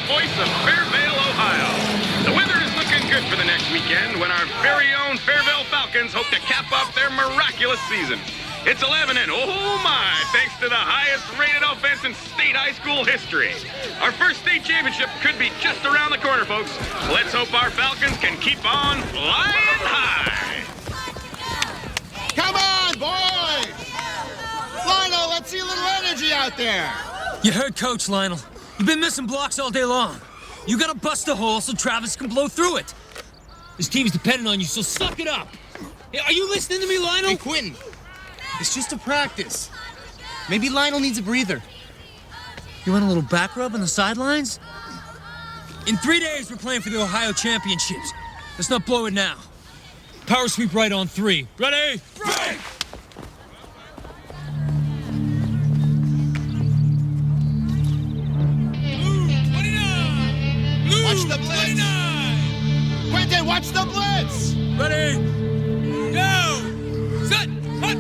the voice of Fairvale, Ohio. The weather is looking good for the next weekend when our very own Fairvale Falcons hope to cap off their miraculous season. It's 11 and oh my, thanks to the highest rated offense in state high school history. Our first state championship could be just around the corner, folks. Let's hope our Falcons can keep on flying high. Come on, boys! Lionel, let's see a little energy out there. You heard Coach, Lionel. You've been missing blocks all day long. You gotta bust a hole so Travis can blow through it. This team's dependent on you, so suck it up. Hey, are you listening to me, Lionel? Hey, Quentin. It's just a practice. Maybe Lionel needs a breather. You want a little back rub on the sidelines? In 3 days, we're playing for the Ohio Championships. Let's not blow it now. Power sweep right on 3. Ready? Break! Watch the blitz! Quentin, watch the blitz! Ready? Go! Set! Hut!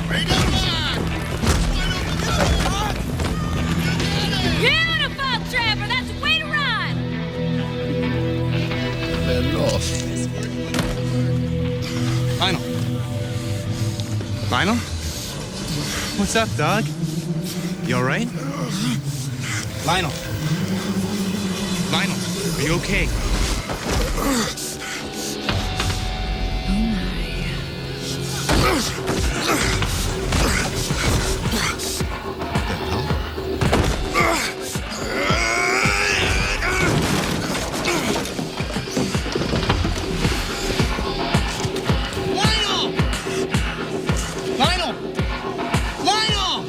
Bring it back! Beautiful, Trevor! That's the way to run! They're lost. Lionel. Lionel? What's up, dog? You all right? Lionel. Lionel, are you okay? Lionel! Lionel! Lionel!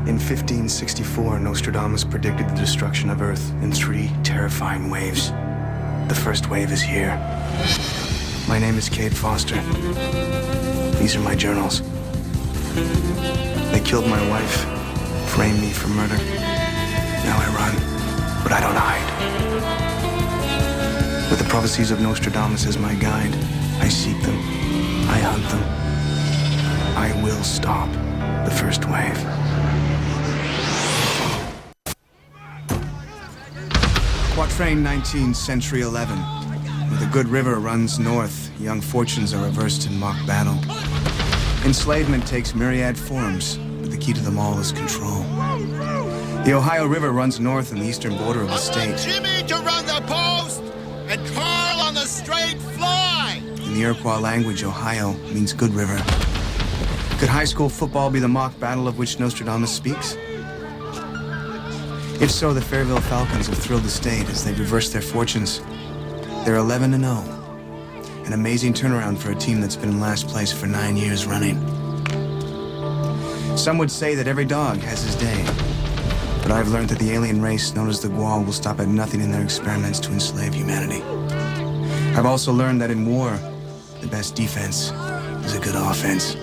In 1564, Nostradamus predicted the destruction of Earth in 3 terrifying waves. The first wave is here. My name is Cade Foster. These are my journals. They killed my wife, framed me for murder. Now I run, but I don't hide. With the prophecies of Nostradamus as my guide, I seek them, I hunt them. I will stop the first wave. Quatrain 19, Century 11. Where the good river runs north, young fortunes are reversed in mock battle. Enslavement takes myriad forms, but the key to them all is control. The Ohio River runs north on the eastern border of the state. Jimmy to run the post, and Carl on the straight fly. In the Iroquois language, Ohio means good river. Could high school football be the mock battle of which Nostradamus speaks? If so, the Fairvale Falcons have thrilled the state as they've reversed their fortunes. They're 11 and 0. An amazing turnaround for a team that's been in last place for 9 years running. Some would say that every dog has his day. But I've learned that the alien race known as the Gual will stop at nothing in their experiments to enslave humanity. I've also learned that in war, the best defense is a good offense.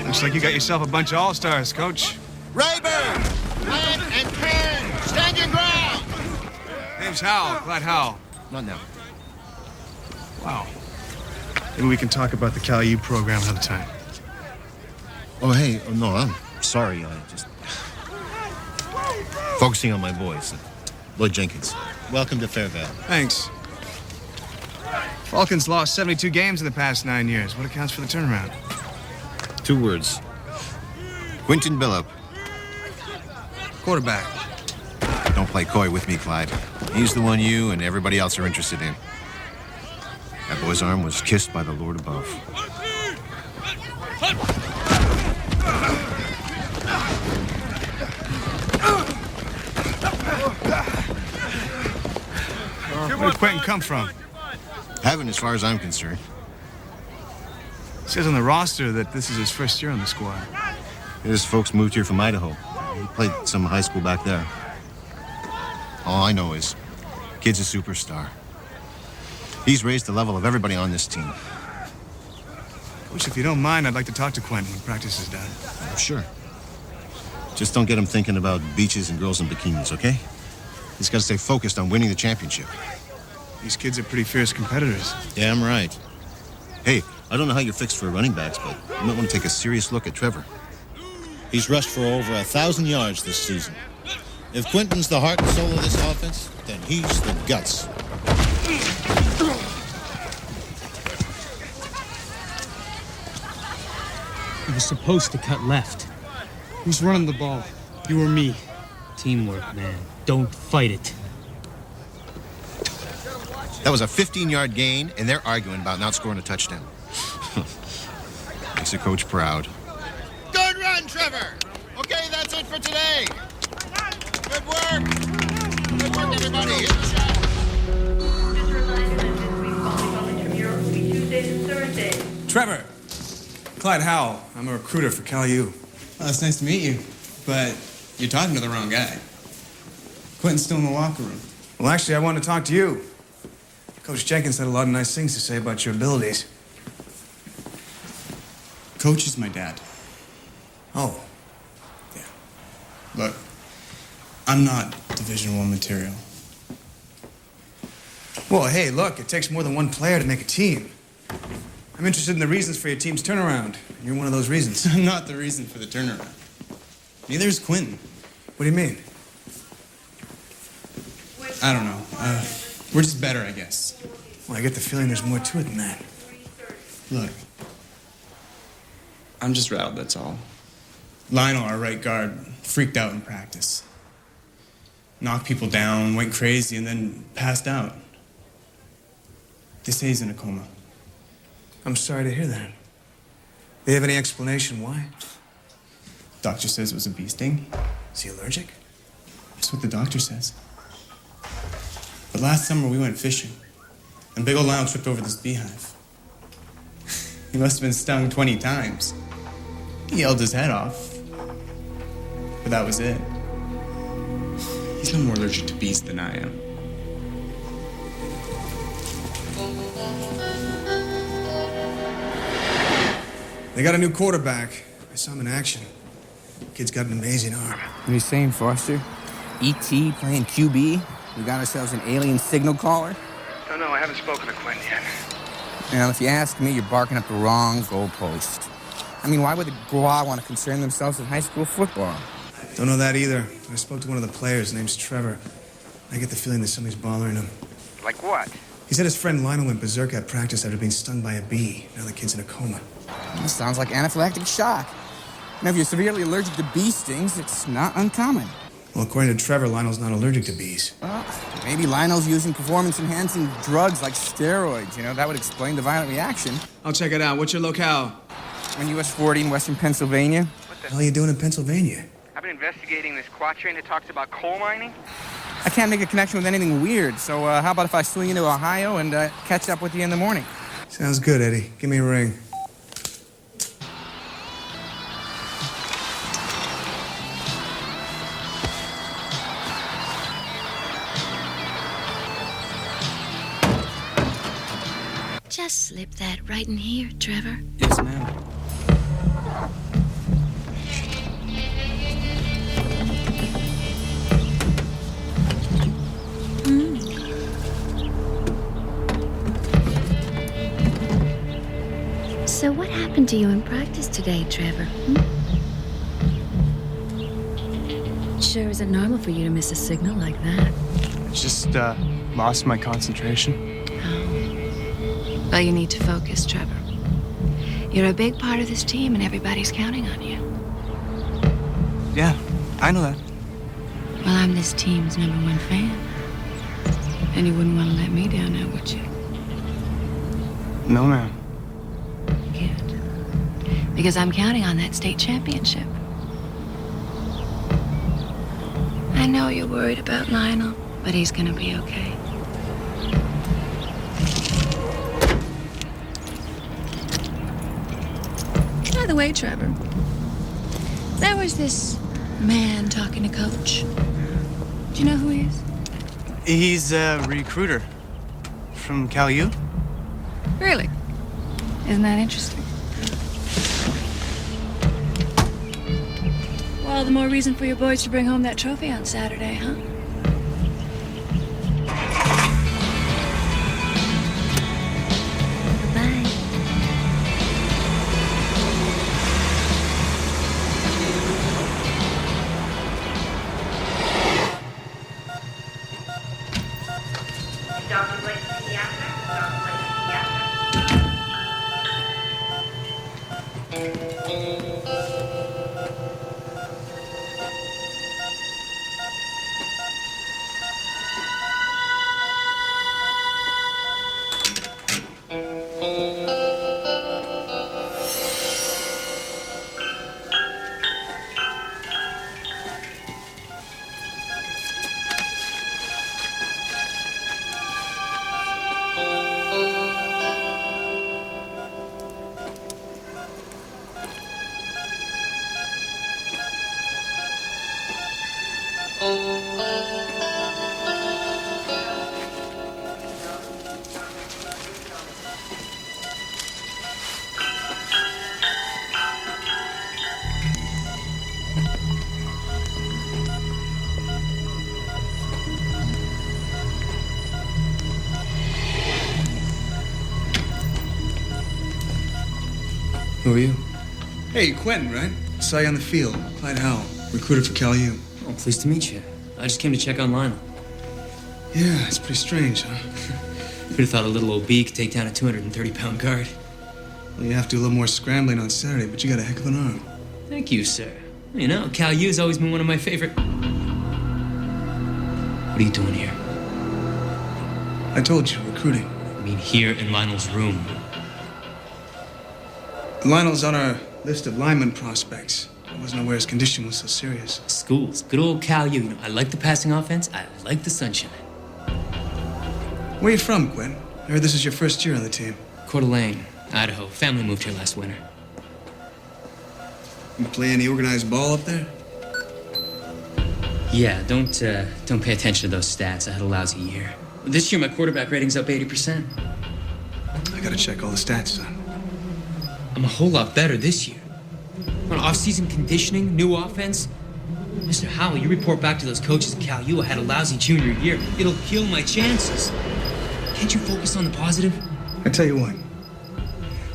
Looks like you got yourself a bunch of all-stars, Coach. Rayburn, Glenn, and Ken, stand your ground. Name's Howell, Glad Howell. Not now. Wow. Maybe we can talk about the Cal-U program another time. Oh, hey, no, I'm sorry. I just... Focusing on my boys. Lloyd Jenkins. Welcome to Fairvale. Thanks. Falcons lost 72 games in the past 9 years. What accounts for the turnaround? 2 words. Quentin Billup. Quarterback. Don't play coy with me, Clyde. He's the one you and everybody else are interested in. That boy's arm was kissed by the Lord above. Where did Quentin come from? Heaven, as far as I'm concerned. It says on the roster that this is his first year on the squad. His folks moved here from Idaho. He played some high school back there. All I know is, kid's a superstar. He's raised the level of everybody on this team. Coach, if you don't mind, I'd like to talk to Quentin when practice is done. Oh, sure. Just don't get him thinking about beaches and girls in bikinis, okay? He's got to stay focused on winning the championship. These kids are pretty fierce competitors. Damn right. Hey, I don't know how you're fixed for running backs, but you might want to take a serious look at Trevor. He's rushed for over 1,000 yards this season. If Quentin's the heart and soul of this offense, then he's the guts. He was supposed to cut left. Who's running the ball? You or me? Teamwork, man. Don't fight it. That was a 15-yard gain, and they're arguing about not scoring a touchdown. Makes the coach proud. Good run, Trevor. Okay, that's it for today. Good work. Good work, everybody. Hit the shot. Trevor. Clyde Howell. I'm a recruiter for Cal U. Well, it's nice to meet you, but you're talking to the wrong guy. Quentin's still in the locker room. Well, actually, I wanted to talk to you. Coach Jenkins had a lot of nice things to say about your abilities. Coach is my dad. Oh. Yeah. Look, I'm not Division I material. Well, hey, look, it takes more than one player to make a team. I'm interested in the reasons for your team's turnaround. You're one of those reasons. I'm not the reason for the turnaround. Neither is Quentin. What do you mean? I don't know. We're just better, I guess. Well, I get the feeling there's more to it than that. Look, I'm just rattled, that's all. Lionel, our right guard, freaked out in practice. Knocked people down, went crazy, and then passed out. They say he's in a coma. I'm sorry to hear that. Do you have any explanation why? Doctor says it was a bee sting. Is he allergic? That's what the doctor says. But last summer we went fishing, and Big Ol' Lionel tripped over this beehive. He must have been stung 20 times. He yelled his head off, but that was it. He's no more allergic to bees than I am. They got a new quarterback. I saw him in action. Kid's got an amazing arm. What are you saying, Foster? E.T. playing QB? We got ourselves an alien signal caller? No, I haven't spoken to Quentin yet. Well, if you ask me, you're barking up the wrong goalpost. I mean, why would the Gua want to concern themselves with high school football? Don't know that either. I spoke to one of the players. His name's Trevor. I get the feeling that somebody's bothering him. Like what? He said his friend Lionel went berserk at practice after being stung by a bee. Now the kid's in a coma. That sounds like anaphylactic shock. Now, if you're severely allergic to bee stings, it's not uncommon. Well, according to Trevor, Lionel's not allergic to bees. Well, maybe Lionel's using performance-enhancing drugs like steroids. You know, that would explain the violent reaction. I'll check it out. What's your locale? On US 40 in western Pennsylvania. What the hell are you doing in Pennsylvania? I've been investigating this quatrain that talks about coal mining. I can't make a connection with anything weird, so how about if I swing into Ohio and catch up with you in the morning? Sounds good, Eddie. Give me a ring. Just slip that right in here, Trevor. Yes, ma'am. So what happened to you in practice today, Trevor? Sure isn't normal for you to miss a signal like that. Just, lost my concentration. Well, you need to focus, Trevor. You're a big part of this team, and everybody's counting on you. Yeah, I know that. Well, I'm this team's #1 fan. And you wouldn't want to let me down now, would you? No, ma'am. Good. Because I'm counting on that state championship. I know you're worried about Lionel, but he's gonna be okay. By the way, Trevor, there was this man talking to Coach. Do you know who he is? He's a recruiter from Cal U. Really? Isn't that interesting? Well, the more reason for your boys to bring home that trophy on Saturday, huh? Bye. Who are you? Hey, Quentin, right? Saw you on the field. Clyde Howell, recruiter for Cal U. Oh, pleased to meet you. I just came to check on Lionel. Yeah, it's pretty strange, huh? Who'd have thought a little OB could take down a 230-pound guard? Well, you have to do a little more scrambling on Saturday, but you got a heck of an arm. Thank you, sir. You know, Cal U's always been one of my favorite... What are you doing here? I told you, recruiting. I mean, here in Lionel's room. Lionel's on our list of lineman prospects. I wasn't aware his condition was so serious. Schools. Good old Cal U. You know, I like the passing offense. I like the sunshine. Where you from, Quinn? I heard this is your first year on the team. Coeur d'Alene, Idaho. Family moved here last winter. You play any organized ball up there? Yeah, don't pay attention to those stats. I had a lousy year. This year, my quarterback rating's up 80%. I gotta check all the stats, son. I'm a whole lot better this year. On off-season conditioning, new offense. Mr. Howell, you report back to those coaches at Cal U. I had a lousy junior year. It'll kill my chances. Can't you focus on the positive? I tell you what.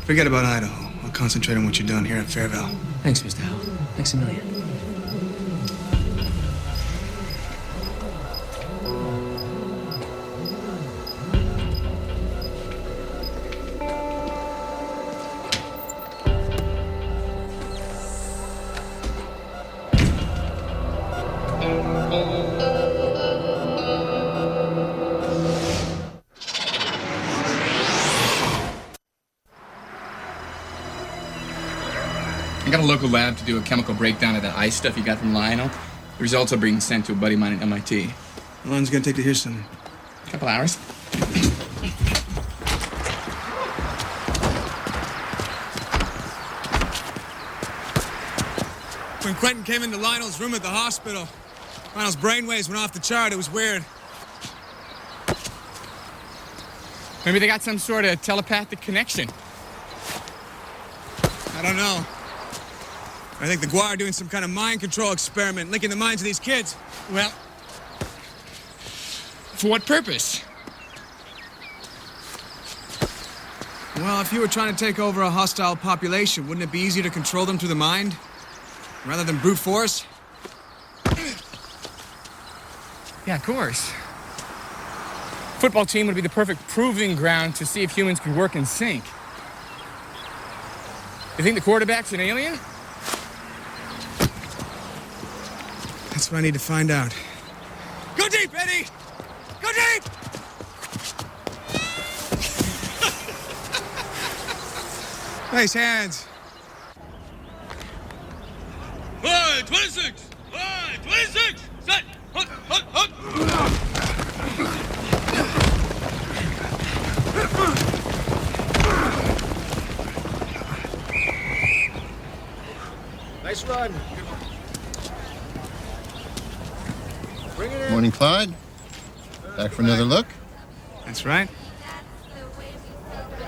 Forget about Idaho. I'll concentrate on what you've done here at Fairville. Thanks, Mr. Howell. Thanks a million. I got a local lab to do a chemical breakdown of that ice stuff you got from Lionel. The results are being sent to a buddy of mine at MIT. How long is it gonna take to hear something? A couple hours. When Quentin came into Lionel's room at the hospital, Lionel's brainwaves went off the chart. It was weird. Maybe they got some sort of telepathic connection. I don't know. I think the Guar are doing some kind of mind control experiment, linking the minds of these kids. Well, for what purpose? Well, if you were trying to take over a hostile population, wouldn't it be easier to control them through the mind? Rather than brute force? Yeah, of course. Football team would be the perfect proving ground to see if humans could work in sync. You think the quarterback's an alien? That's what I need to find out. Go deep, Eddie! Go deep! Nice hands. 26! 26! Set! Hut, hut, hut! Nice run. Bring it in. Morning, Clyde. Back for another look? That's right.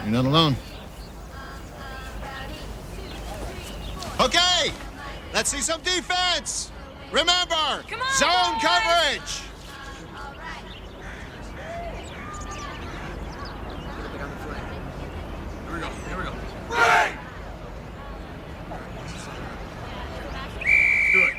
You're not alone. Okay, let's see some defense. Remember, zone coverage. Here we go. Right! Do it.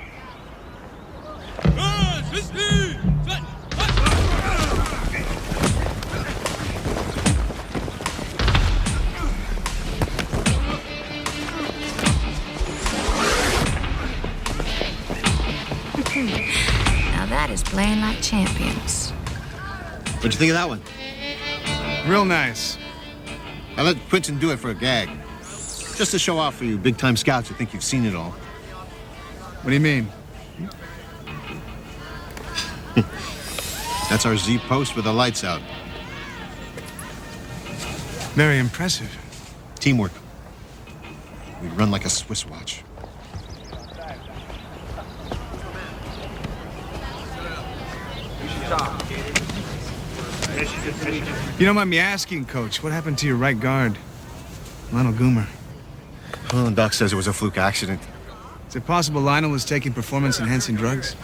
that is playing like champions. What'd you think of that one? Real nice. I let Quentin do it for a gag. Just to show off for you big-time scouts who think you've seen it all. What do you mean? That's our Z post with the lights out. Very impressive. Teamwork. We run like a Swiss watch. You don't mind me asking, Coach, what happened to your right guard, Lionel Goomer? Well, the doc says it was a fluke accident. Is it possible Lionel was taking performance-enhancing drugs?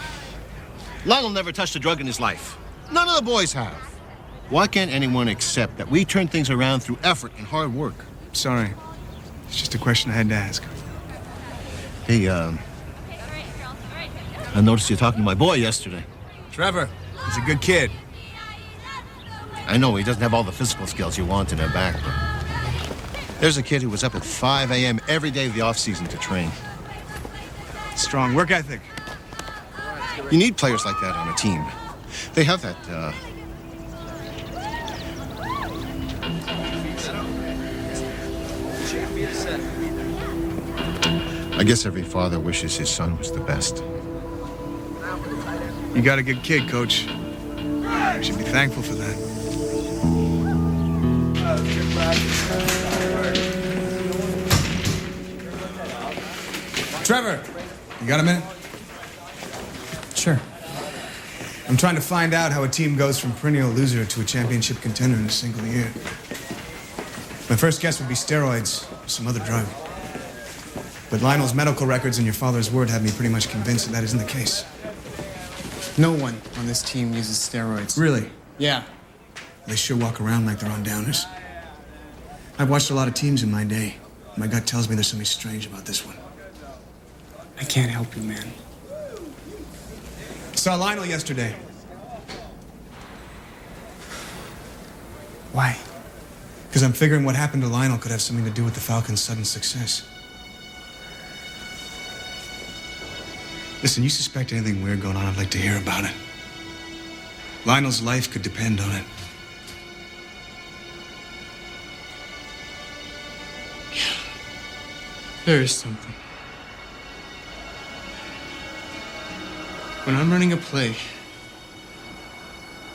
Lionel never touched a drug in his life. None of the boys have. Why can't anyone accept that we turn things around through effort and hard work? Sorry. It's just a question I had to ask. Hey, I noticed you talking to my boy yesterday. Trevor, he's a good kid. I know he doesn't have all the physical skills you want in a back, but there's a kid who was up at 5 a.m. every day of the off-season to train. Strong work ethic. You need players like that on a team. They have that, I guess every father wishes his son was the best. You got a good kid, Coach. You should be thankful for that. Trevor, you got a minute? Sure. I'm trying to find out how a team goes from perennial loser to a championship contender in a single year. My first guess would be steroids or some other drug. But Lionel's medical records and your father's word have me pretty much convinced that that isn't the case. No one on this team uses steroids. Really? Yeah. They sure walk around like they're on downers. I've watched a lot of teams in my day. My gut tells me there's something strange about this one. I can't help you, man. Saw Lionel yesterday. Why? Because I'm figuring what happened to Lionel could have something to do with the Falcons' sudden success. Listen, you suspect anything weird going on, I'd like to hear about it. Lionel's life could depend on it. There is something. When I'm running a play,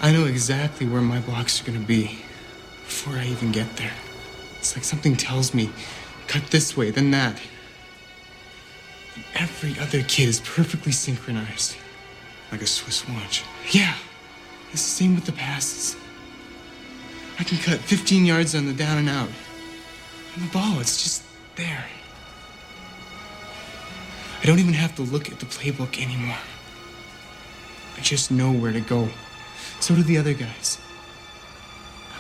I know exactly where my blocks are gonna be before I even get there. It's like something tells me, cut this way, then that. And every other kid is perfectly synchronized. Like a Swiss watch. Yeah, it's the same with the passes. I can cut 15 yards on the down and out. And the ball, it's just there. I don't even have to look at the playbook anymore. I just know where to go. So do the other guys.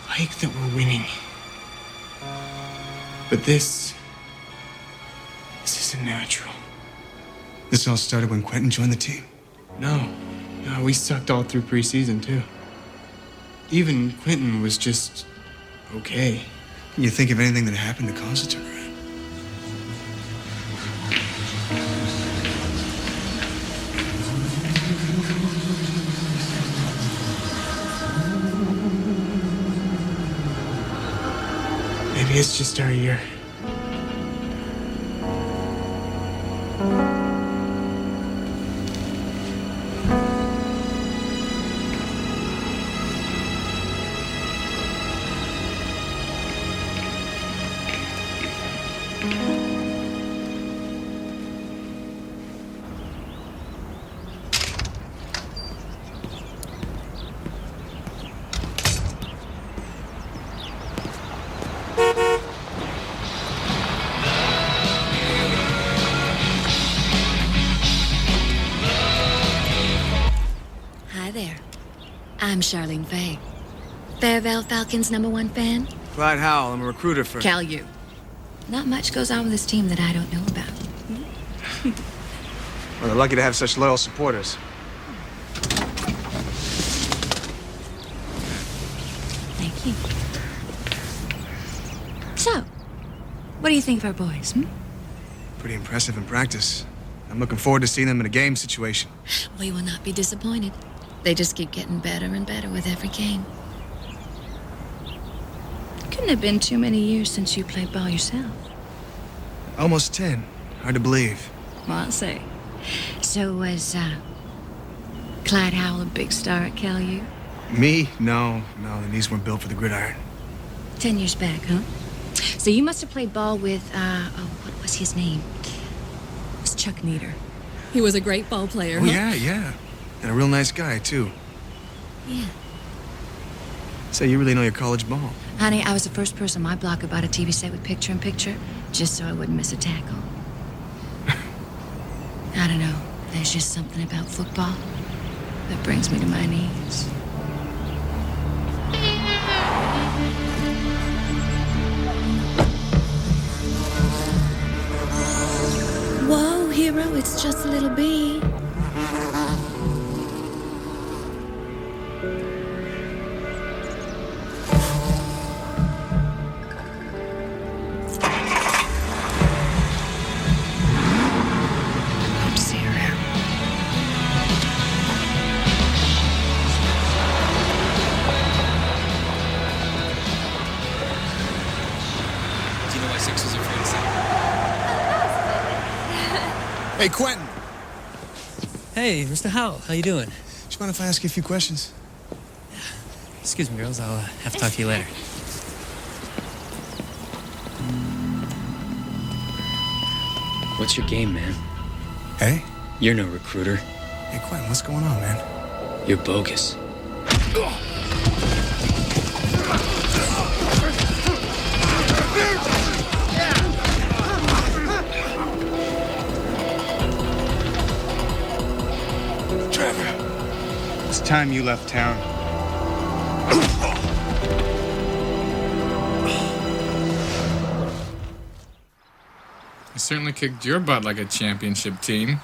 I like that we're winning. But this isn't natural. This all started when Quentin joined the team. No, we sucked all through preseason, too. Even Quentin was just okay. Can you think of anything that happened to cause a turnaround? Maybe it's just our year. I'm Charlene Fay. Fairvale Falcons #1 fan? Clyde Howell, I'm a recruiter for... Cal U. Not much goes on with this team that I don't know about. Well, they're lucky to have such loyal supporters. Thank you. So, what do you think of our boys, Pretty impressive in practice. I'm looking forward to seeing them in a game situation. We will not be disappointed. They just keep getting better and better with every game. Couldn't have been too many years since you played ball yourself. Almost 10. Hard to believe. Well, I'll say. So was, Clyde Howell a big star at Cal U? Me? No, the knees weren't built for the gridiron. 10 years back, huh? So you must have played ball with, what was his name? It was Chuck Nieder. He was a great ball player, Oh, huh? yeah. And a real nice guy, too. Yeah. So you really know your college ball. Honey, I was the first person on my block about a TV set with picture-in-picture, just so I wouldn't miss a tackle. I don't know. There's just something about football that brings me to my knees. Whoa, hero, it's just a little bee. Hope to see you around. Do you know why Sixers are famous? Hey, Quentin. Hey, Mr. Howell, how you doing? Do you mind if I ask you a few questions? Excuse me, girls. I'll have to talk to you later. What's your game, man? Hey? You're no recruiter. Hey, Quentin, what's going on, man? You're bogus. Trevor, it's time you left town. You certainly kicked your butt like a championship team.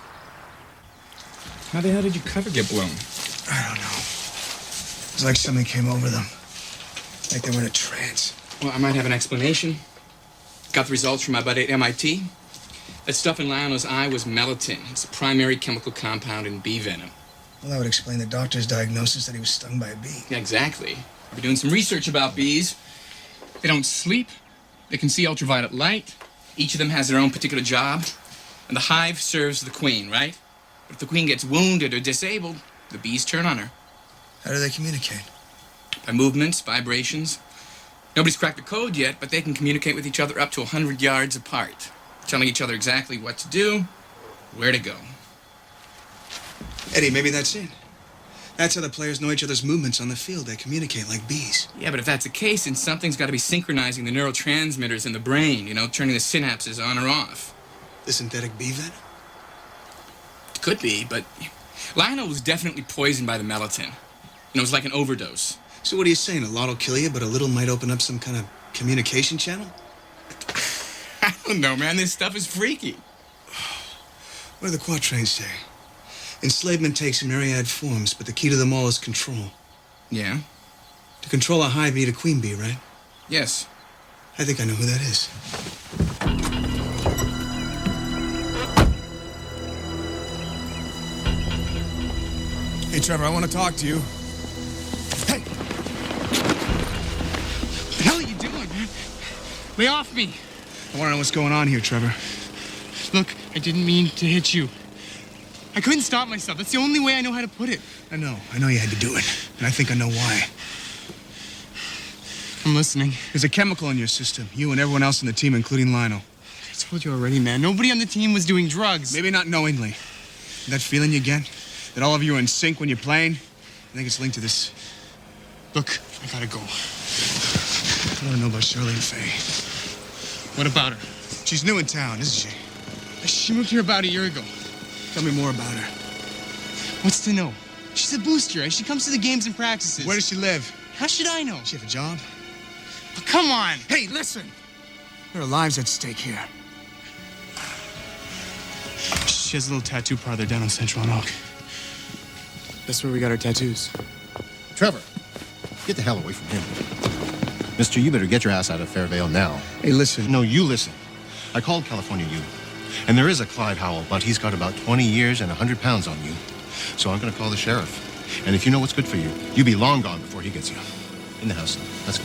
How the hell did your cover get blown? I don't know. It was like something came over them. Like they were in a trance. Well, I might have an explanation. Got the results from my buddy at MIT. That stuff in Lionel's eye was melatonin. It's a primary chemical compound in bee venom. Well, that would explain the doctor's diagnosis that he was stung by a bee. Yeah, exactly. I've been doing some research about bees. They don't sleep. They can see ultraviolet light. Each of them has their own particular job. And the hive serves the queen, right? But if the queen gets wounded or disabled, the bees turn on her. How do they communicate? By movements, vibrations. Nobody's cracked the code yet, but they can communicate with each other up to 100 yards apart, telling each other exactly what to do, where to go. Eddie, maybe that's it. That's how the players know each other's movements on the field. They communicate like bees. Yeah, but if that's the case, then something's got to be synchronizing the neurotransmitters in the brain, turning the synapses on or off. The synthetic bee venom? Could be, but Lionel was definitely poisoned by the melatonin. It was like an overdose. So what are you saying? A lot will kill you, but a little might open up some kind of communication channel? I don't know, man. This stuff is freaky. What do the quatrains say? Enslavement takes myriad forms, but the key to them all is control. Yeah? To control a hive, you need a queen bee, right? Yes. I think I know who that is. Hey, Trevor, I want to talk to you. Hey! What the hell are you doing, man? Lay off me! I want to know what's going on here, Trevor. Look, I didn't mean to hit you. I couldn't stop myself. That's the only way I know how to put it. I know you had to do it, and I think I know why. I'm listening. There's a chemical in your system, you and everyone else on the team, including Lionel. I told you already, man. Nobody on the team was doing drugs. Maybe not knowingly. That feeling you get, that all of you are in sync when you're playing, I think it's linked to this. Look, I gotta go. I want to know about Charlene Faye. What about her? She's new in town, isn't she? She moved here about a year ago. Tell me more about her. What's to know? She's a booster. She comes to the games and practices. Where does she live? How should I know? She have a job? Oh, come on. Hey, listen! There are lives at stake here. She has a little tattoo parlor down on Central and Oak. That's where we got our tattoos. Trevor, get the hell away from him. Mister, you better get your ass out of Fairvale now. Hey, listen. No, you listen. I called California U. And there is a Clyde Howell, but he's got about 20 years and 100 pounds on you. So I'm going to call the sheriff. And if you know what's good for you, you'll be long gone before he gets you. In the house. Let's go.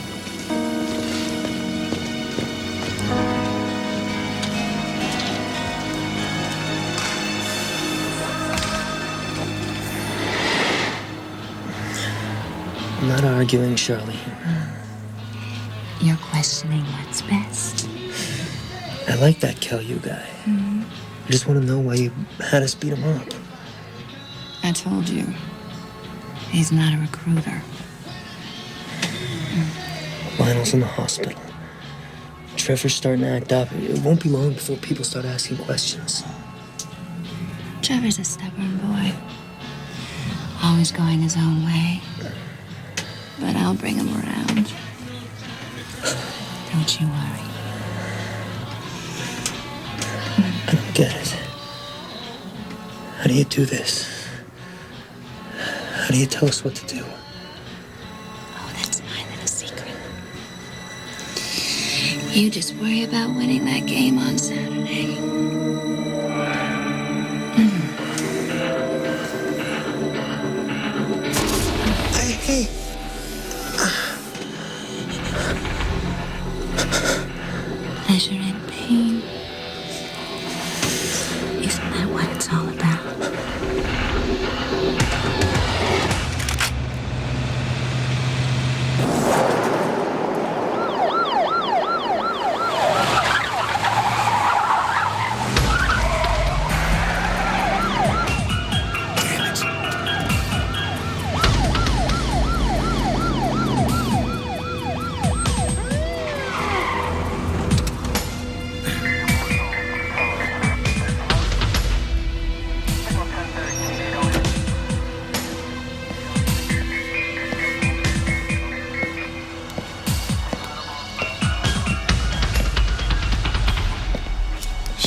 I'm not arguing, Charlie. You're questioning what's best. I like that Caillou guy. I just want to know why you had us beat him up. I told you. He's not a recruiter. Lionel's in the hospital. Trevor's starting to act up. It won't be long before people start asking questions. Trevor's a stubborn boy. Always going his own way. But I'll bring him around. Don't you worry. I don't get it. How do you do this? How do you tell us what to do? Oh, that's my little secret. You just worry about winning that game on Saturday. Hey. Pleasure and pain. Isn't that what it's all about?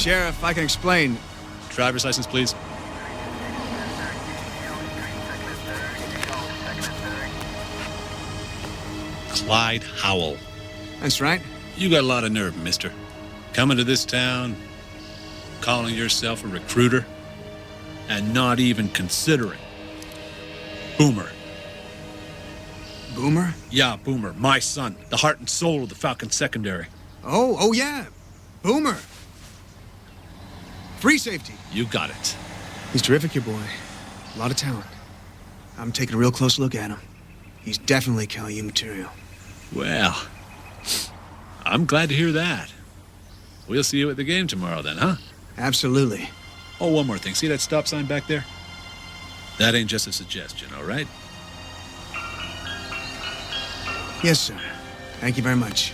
Sheriff, I can explain. Driver's license, please. Clyde Howell. That's right. You got a lot of nerve, mister. Coming to this town, calling yourself a recruiter, and not even considering. Boomer. Boomer? Yeah, Boomer. My son. The heart and soul of the Falcon Secondary. Oh yeah. Boomer. Free safety. You got it. He's terrific, your boy. A lot of talent. I'm taking a real close look at him. He's definitely Caillou material. Well, I'm glad to hear that. We'll see you at the game tomorrow then, huh? Absolutely. Oh, one more thing. See that stop sign back there? That ain't just a suggestion, all right? Yes, sir. Thank you very much.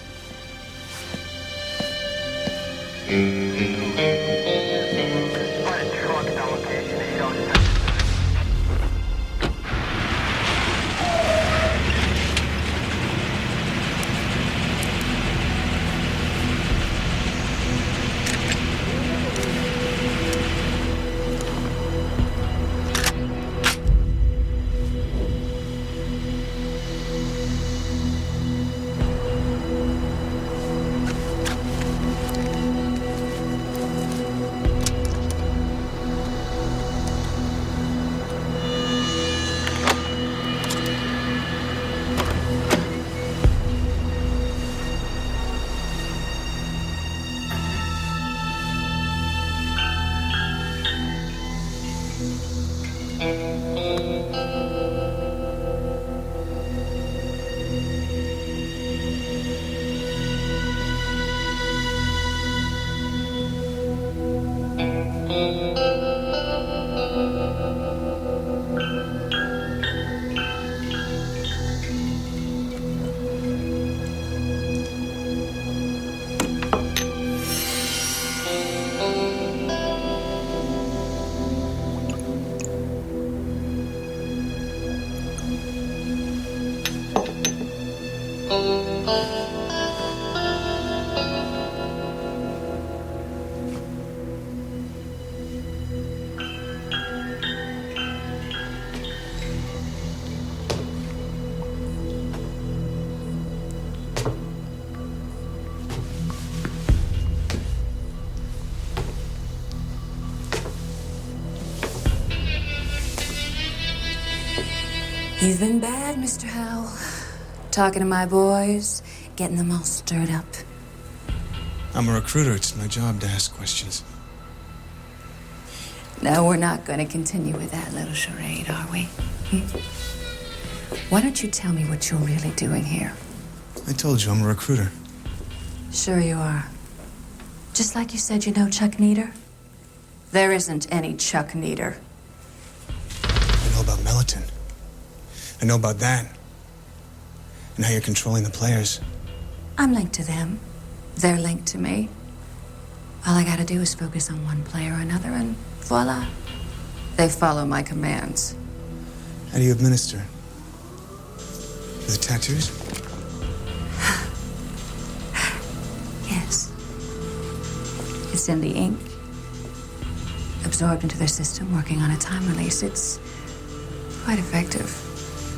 You've been bad, Mr. Howell. Talking to my boys, getting them all stirred up. I'm a recruiter. It's my job to ask questions. No, we're not going to continue with that little charade, are we? Why don't you tell me what you're really doing here? I told you, I'm a recruiter. Sure you are. Just like you said you know Chuck Nieder. There isn't any Chuck Nieder. I know about Melatonin. I know about that. And how you're controlling the players. I'm linked to them. They're linked to me. All I gotta do is focus on one player or another, and voila. They follow my commands. How do you administer? With tattoos? Yes. It's in the ink. Absorbed into their system, working on a time release. It's quite effective.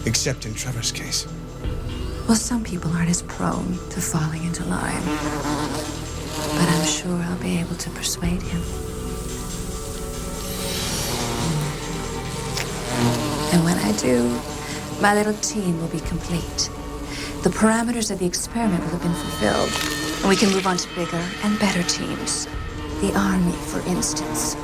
Except in Trevor's case. Well, some people aren't as prone to falling into line. But I'm sure I'll be able to persuade him. And when I do, my little team will be complete. The parameters of the experiment will have been fulfilled, and we can move on to bigger and better teams. The Army, for instance.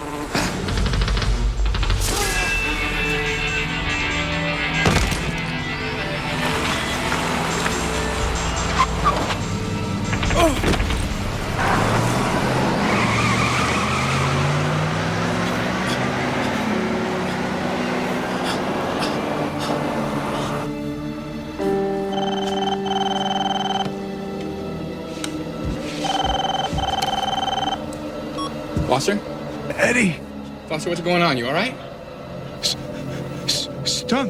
Foster? Eddie! Foster, what's going on? You all right? Stung.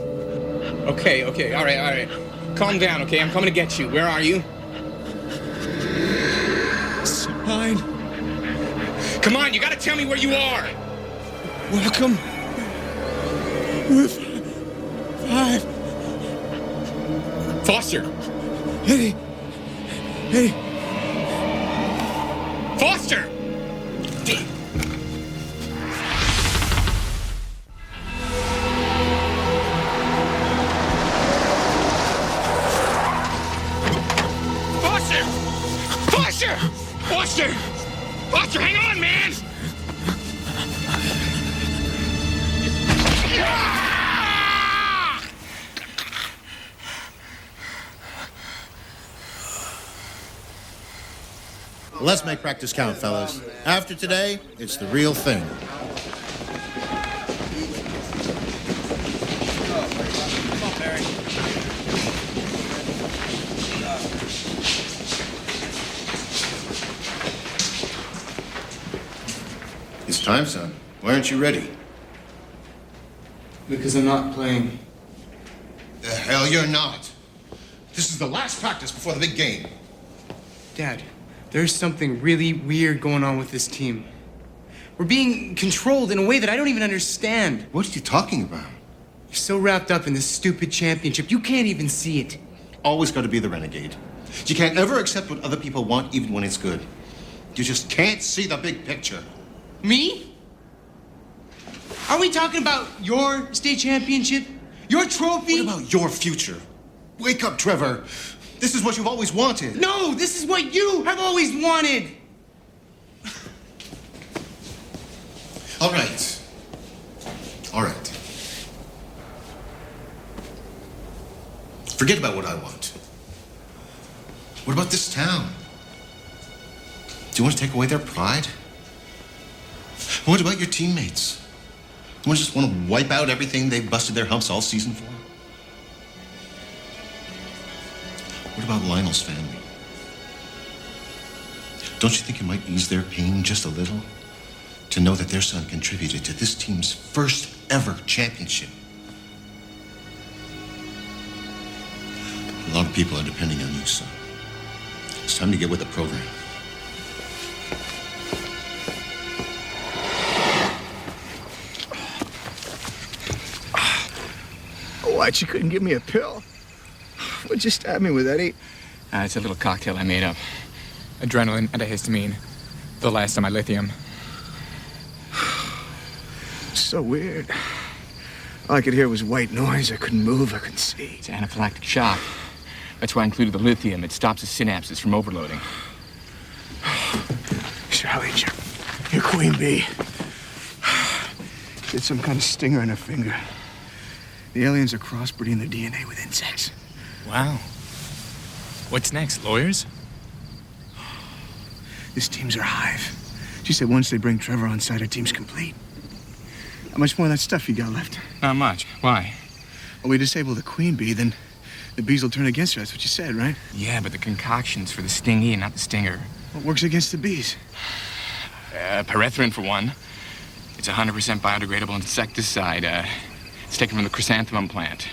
Okay, all right. Calm down, okay? I'm coming to get you. Where are you? Spine. Come on, you gotta tell me where you are. Welcome. With 5. Foster. Eddie. Foster! Foster, hang on, man! Let's make practice count, fellas. After today, it's the real thing. It's time, son. Why aren't you ready? Because I'm not playing. The hell you're not. This is the last practice before the big game. Dad, there's something really weird going on with this team. We're being controlled in a way that I don't even understand. What are you talking about? You're so wrapped up in this stupid championship, you can't even see it. Always got to be the renegade. You can't ever accept what other people want, even when it's good. You just can't see the big picture. Me? Are we talking about your state championship? Your trophy? What about your future? Wake up, Trevor. This is what you've always wanted. No, this is what you have always wanted. All right. Forget about what I want. What about this town? Do you want to take away their pride? What about your teammates? You just want to wipe out everything they've busted their humps all season for? What about Lionel's family? Don't you think it might ease their pain just a little to know that their son contributed to this team's first ever championship? A lot of people are depending on you, son. It's time to get with the program. What, you couldn't give me a pill? What'd you stab me with, Eddie? It's a little cocktail I made up. Adrenaline, antihistamine, the last of my lithium. So weird. All I could hear was white noise. I couldn't move. I couldn't see. It's anaphylactic shock. That's why I included the lithium. It stops the synapses from overloading. Sally, your queen bee. She had some kind of stinger in her finger. The aliens are crossbreeding their DNA with insects. Wow. What's next, lawyers? This team's our hive. She said once they bring Trevor on site, our team's complete. How much more of that stuff you got left? Not much. Why? Well, we disable the queen bee, then the bees will turn against her. That's what you said, right? Yeah, but the concoction's for the stingy and not the stinger. What works against the bees? Pyrethrin, for one. It's 100% biodegradable insecticide. It's taken from the chrysanthemum plant.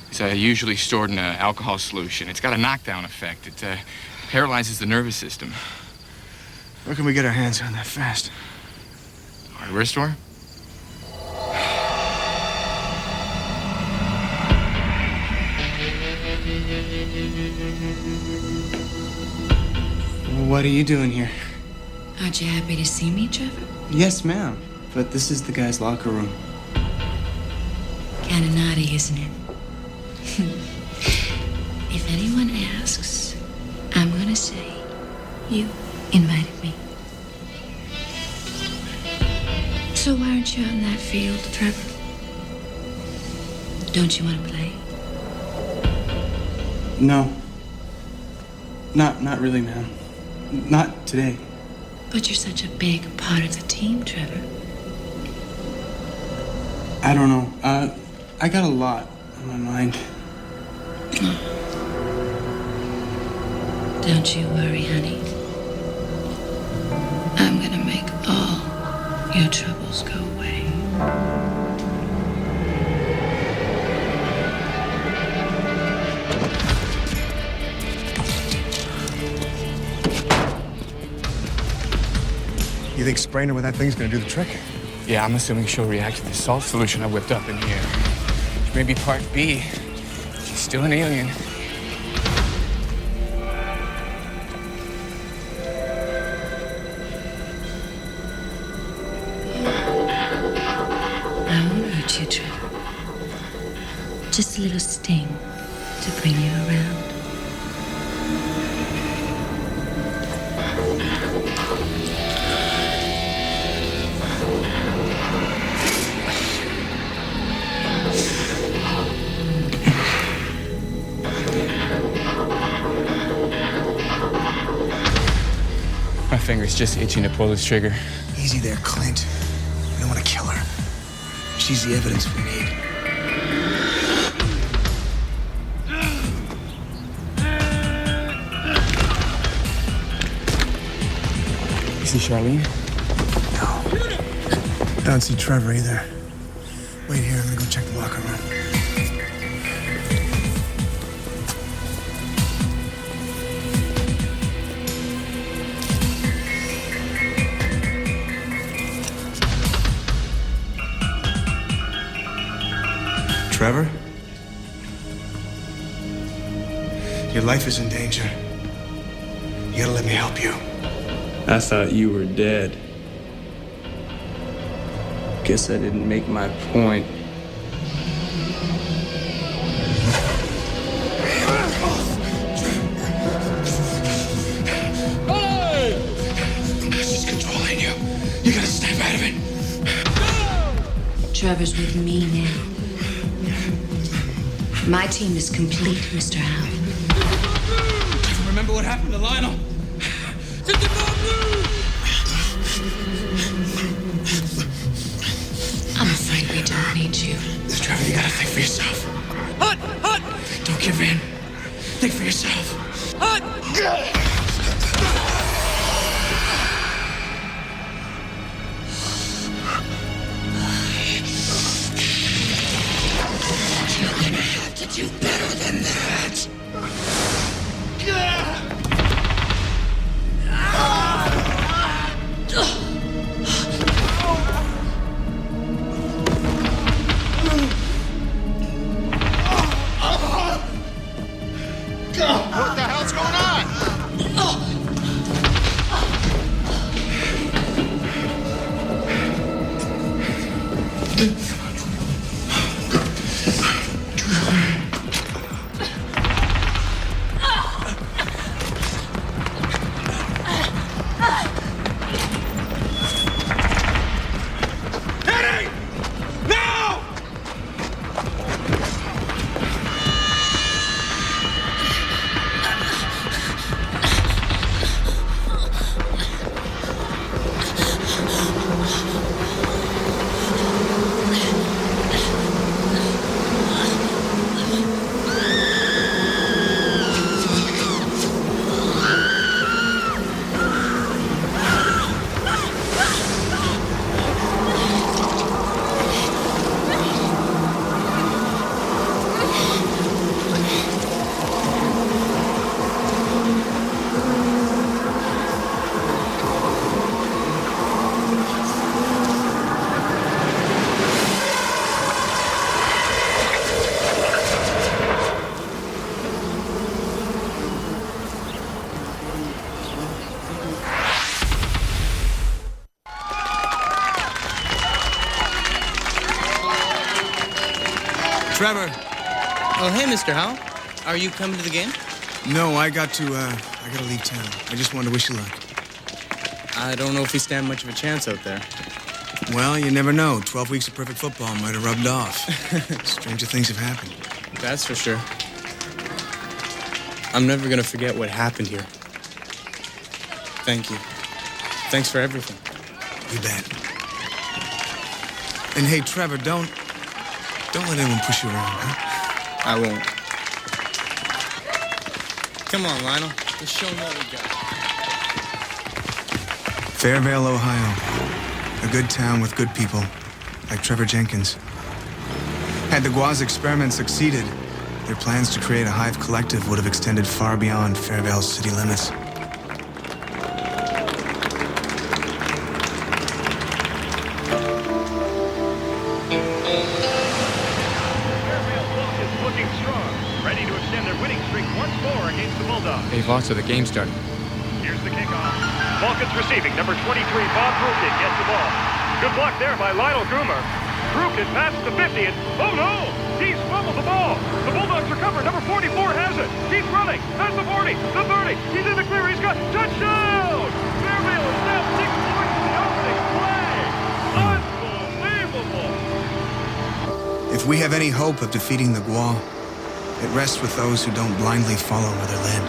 It's usually stored in an alcohol solution. It's got a knockdown effect. It paralyzes the nervous system. Where can we get our hands on that fast? Hardware store? What are you doing here? Aren't you happy to see me, Trevor? Yes, ma'am. But this is the guy's locker room. Kinda naughty, isn't it? If anyone asks, I'm gonna say you invited me. So why aren't you out in that field, Trevor? Don't you want to play? No. Not really, ma'am. Not today. But you're such a big part of the team, Trevor. I don't know. I got a lot on my mind. Don't you worry, honey. I'm gonna make all your troubles go away. You think spraying her with that thing's gonna do the trick? Yeah, I'm assuming she'll react to the salt solution I whipped up in here. She may be part B. She's still an alien. I won't hurt you, Trevor. Just a little sting to bring you around. My finger's just itching to pull this trigger. Easy there, Clint. We don't want to kill her. She's the evidence we need. You see Charlene? No. I don't see Trevor either. Wait here, I'm gonna go check the locker room. Trevor? Your life is in danger. You gotta let me help you. I thought you were dead. Guess I didn't make my point. She's controlling you. You gotta snap out of it. Trevor's with me now. My team is complete, Mr. Howe. Remember what happened to Lionel? I'm afraid we don't need you. Trevor, you gotta think for yourself. Hut! Hut! Don't give in. Think for yourself. Hut! You're gonna have to do better than that. What the hell's going on? Trevor. Oh, hey, Mr. Howell. Are you coming to the game? No, I gotta leave town. I just wanted to wish you luck. I don't know if we stand much of a chance out there. Well, you never know. 12 weeks of perfect football might have rubbed off. Stranger things have happened. That's for sure. I'm never gonna forget what happened here. Thank you. Thanks for everything. You bet. And hey, Trevor, don't let anyone push you around, huh? I won't. Come on, Lionel. Let's show them what we got. Fairvale, Ohio. A good town with good people, like Trevor Jenkins. Had the Guaz experiment succeeded, their plans to create a hive collective would have extended far beyond Fairvale's city limits. They've lost to the game started. Here's the kickoff. Falcons receiving. Number 23, Bob Brukin gets the ball. Good block there by Lionel Groomer. Brukin passes the 50 and, oh no! He's fumbled the ball. The Bulldogs recover. Number 44 has it. He's running. Has the 40, the 30. He's in the clear. He's got touchdown! Fairvale is down 6 points in the opening play. Unbelievable! If we have any hope of defeating the Guaz, it rests with those who don't blindly follow where they're led.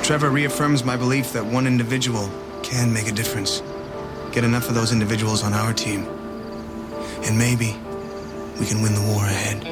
Trevor reaffirms my belief that one individual can make a difference. Get enough of those individuals on our team, and maybe we can win the war ahead.